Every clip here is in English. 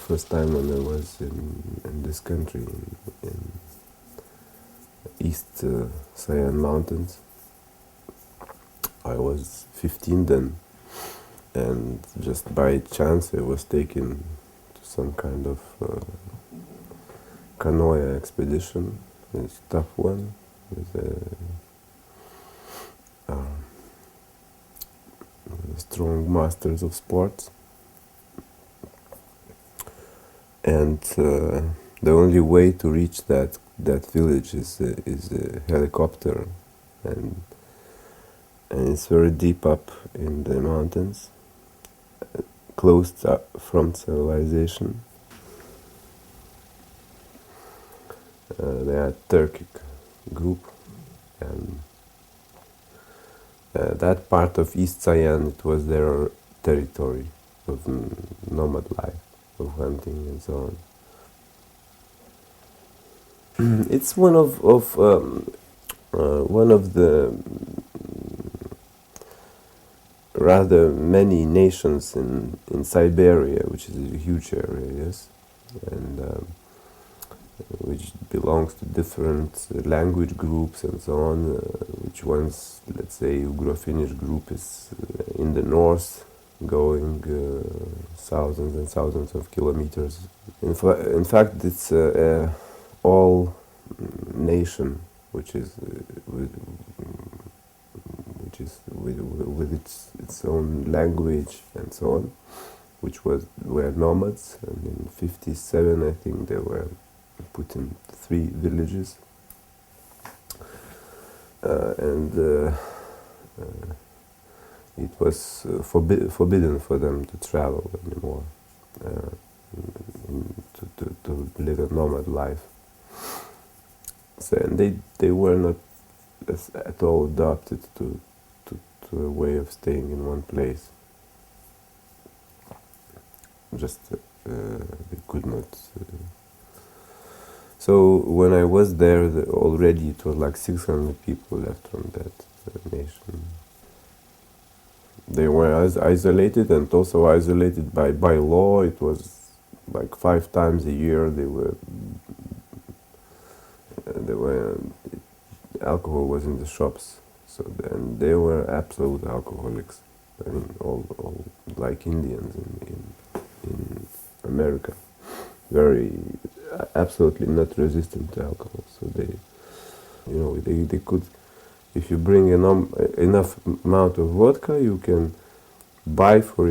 first time when I was in this country, in East Sayan Mountains. I was 15 then, and just by chance I was taken to some kind of canoe expedition. It's a tough one, with strong masters of sports. And the only way to reach that village is a helicopter, and it's very deep up in the mountains, closed from civilization. They are a Turkic group, and that part of East Sayan, it was their territory of nomad life, of hunting and so on. It's one of the rather many nations in Siberia, which is a huge area, yes, and which belongs to different language groups and so on. Which ones, let's say, Ugro-Finnish group is in the north, going thousands and thousands of kilometers. In fact, it's all nation which is with its own language and so on, which were nomads. And in '57, I think they were put in 3 villages, and it was forbidden for them to travel anymore, to live a nomad life. So, and they were not at all adapted to a way of staying in one place. Just they could not. So when I was there, already it was like 600 people left from that nation. They were isolated, and also isolated by law. It was like 5 times a year they were alcohol was in the shops. So then they were absolute alcoholics. I mean, all like Indians in America, very absolutely not resistant to alcohol. So they could, if you bring enough amount of vodka, you can buy for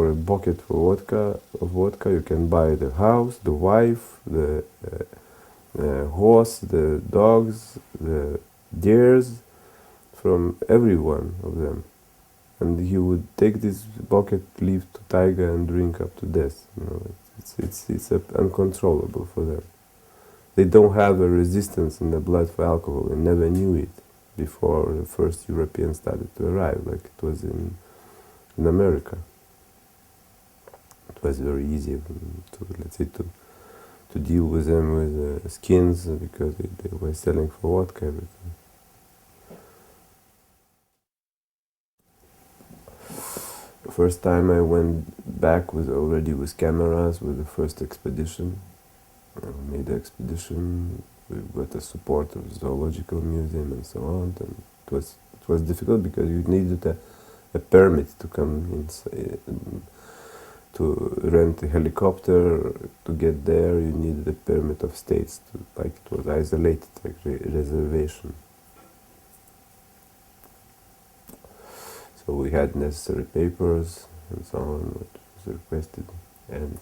a bucket of vodka. You can buy the house, the wife, the horse, the dogs, the deers, from every one of them, and he would take this bucket, leave to taiga, and drink up to death. It's uncontrollable for them. They don't have a resistance in the blood for alcohol. They never knew it before the first Europeans started to arrive, like it was in America. It was very easy to deal with them with skins, because they were selling for vodka everything. The first time I went back was already with cameras, with the first expedition. I made the expedition with the support of the zoological museum and so on. And it was difficult because you needed a permit to come in, to rent a helicopter to get there. You needed a permit of states, like it was isolated, like reservation. So we had necessary papers and so on, what was requested, and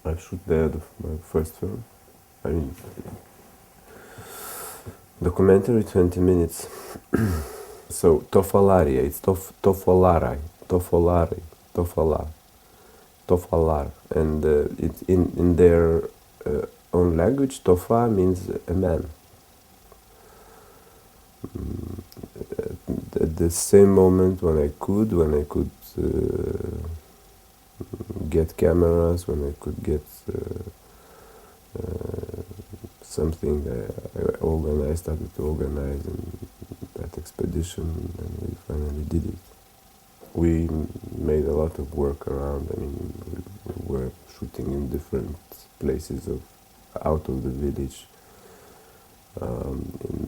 I shoot there my first film. I mean, documentary, 20 minutes. So Tofolaria, it's Tofolar, and it's in their own language. Tofa means a man. At the same moment when I could get cameras, when I could get something, I started to organize that expedition, and we finally did it. We made a lot of work around. I mean, we were shooting in different places out of the village,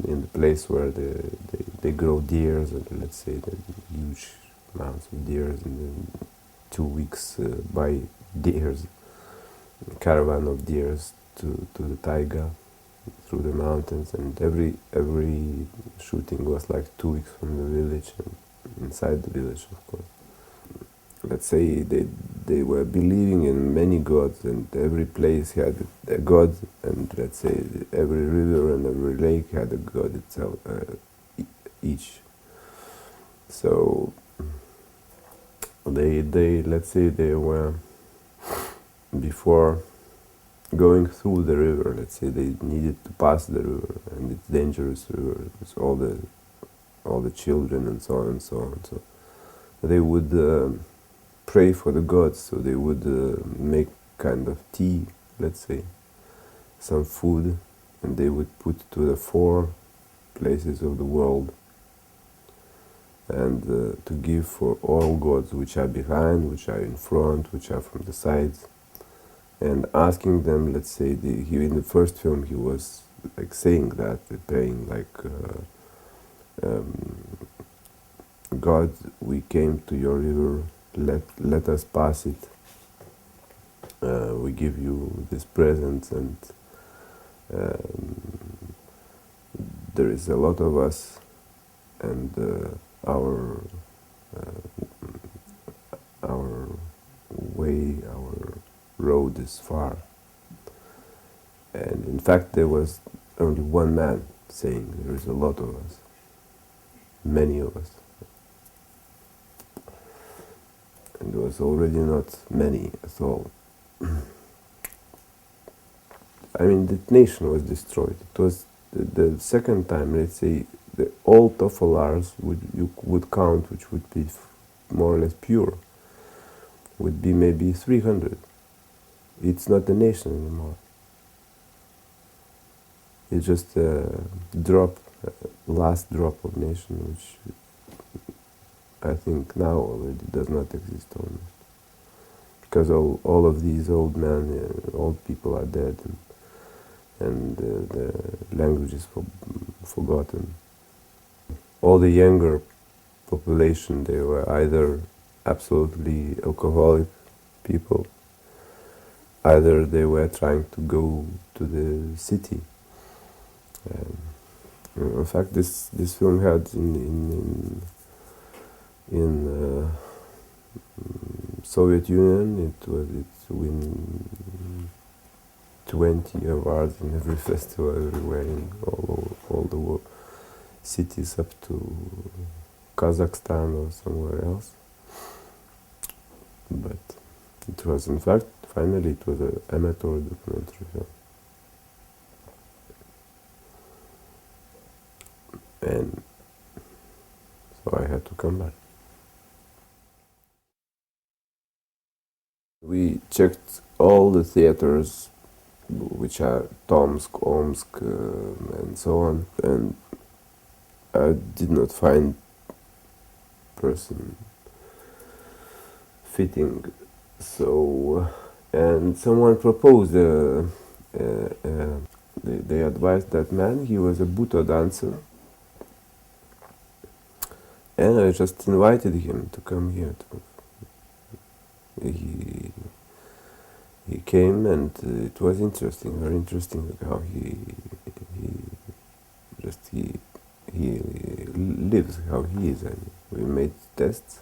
in the place where they grow deers, and let's say the huge amounts of deers, and then 2 weeks by deers, caravan of deers to the taiga, through the mountains, and every shooting was like 2 weeks from the village and inside the village, of course. Let's say they were believing in many gods, and every place had a god, and let's say every river and every lake had a god itself, each. So they let's say they were, before going through the river, let's say they needed to pass the river, and it's dangerous river, it's all the children and so on and so on. So they would pray for the gods, so they would make kind of tea, let's say, some food, and they would put to the 4 places of the world, and to give for all gods which are behind, which are in front, which are from the sides, and asking them, let's say, in the first film he was like saying that, praying like, God, we came to your river, let us pass it, we give you this present, and there is a lot of us, and our way, our road is far. And in fact there was only one man saying there is a lot of us, many of us. And there was already not many at all. I mean, the nation was destroyed. It was the second time, let's say, all Tofalars you would count, which would be more or less pure, would be maybe 300. It's not a nation anymore. It's just a drop, last drop of nation, which I think now already does not exist almost. Because all of these old men, old people are dead, and the language is forgotten. All the younger population, they were either absolutely alcoholic people, either they were trying to go to the city. In fact, this film had in Soviet Union, it's win 20 awards in every festival everywhere, in all the world, cities up to Kazakhstan or somewhere else. But it was, in fact, finally it was an amateur documentary film. And so I had to come back. We checked all the theaters, which are Tomsk, Omsk, and so on, and I did not find person fitting. So, and someone proposed, they advised that man, he was a Buto dancer, and I just invited him to come here. He came, and it was interesting, very interesting, how he lives, how he is. And we made tests,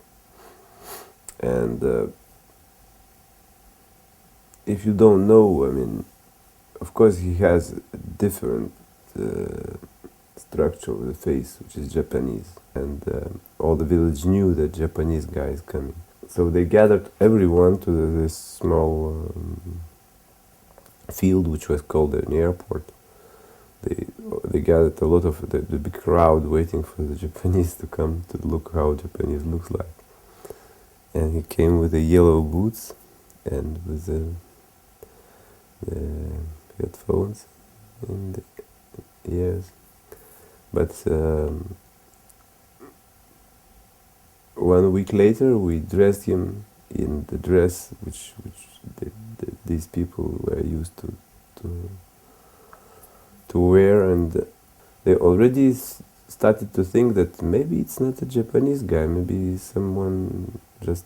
and if you don't know, I mean, of course he has a different structure of the face, which is Japanese, and all the village knew that Japanese guy is coming. So they gathered everyone to this small field, which was called an airport. They gathered a lot of the big crowd waiting for the Japanese to come to look how Japanese looks like. And he came with the yellow boots and with the headphones in the ears. But 1 week later, we dressed him in the dress which these people were used to wear, and they already started to think that maybe it's not a Japanese guy, maybe someone just,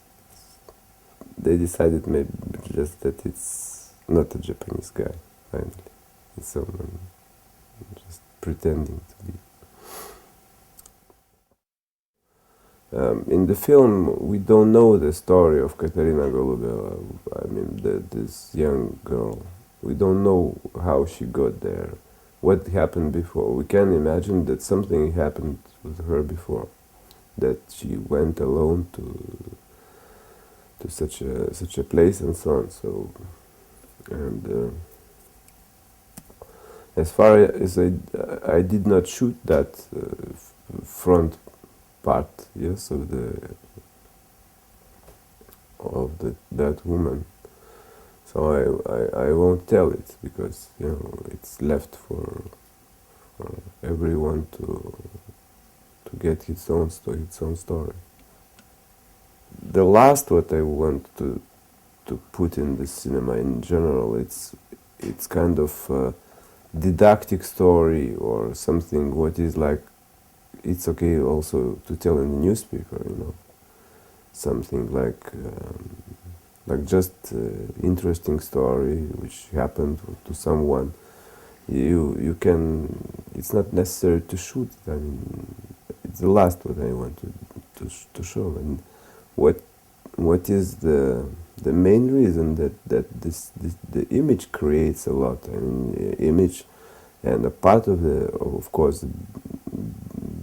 they decided maybe just that it's not a Japanese guy, finally. It's someone just pretending to be. In the film, we don't know the story of Katerina Golubeva. I mean, this young girl. We don't know how she got there, what happened before. We can imagine that something happened with her before, that she went alone to such a place and so on. So, and as far as I did not shoot that front part, yes, of that woman. So I won't tell it, because it's left for everyone to get its own story. The last what I want to put in the cinema in general, it's kind of a didactic story or something what is like, it's okay also to tell in the newspaper, something like just interesting story which happened to someone. You can. It's not necessary to shoot it. I mean, it's the last what I want to show. And what is the main reason that the image creates a lot. I mean, image, and a part of course,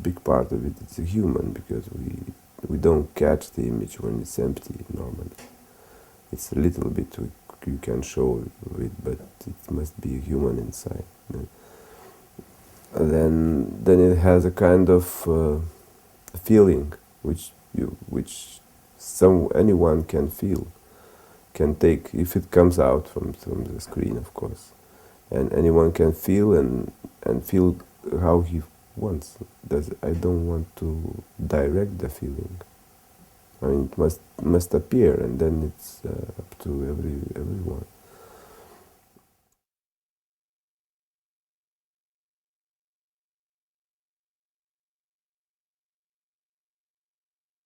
big part of it, it's a human, because we don't catch the image when it's empty normally. It's a little bit you can show it, but it must be a human inside. Then it has a kind of feeling which anyone can feel, can take if it comes out from the screen, of course, and anyone can feel and feel how he wants. I don't want to direct the feeling. I mean, it must appear, and then it's up to everyone.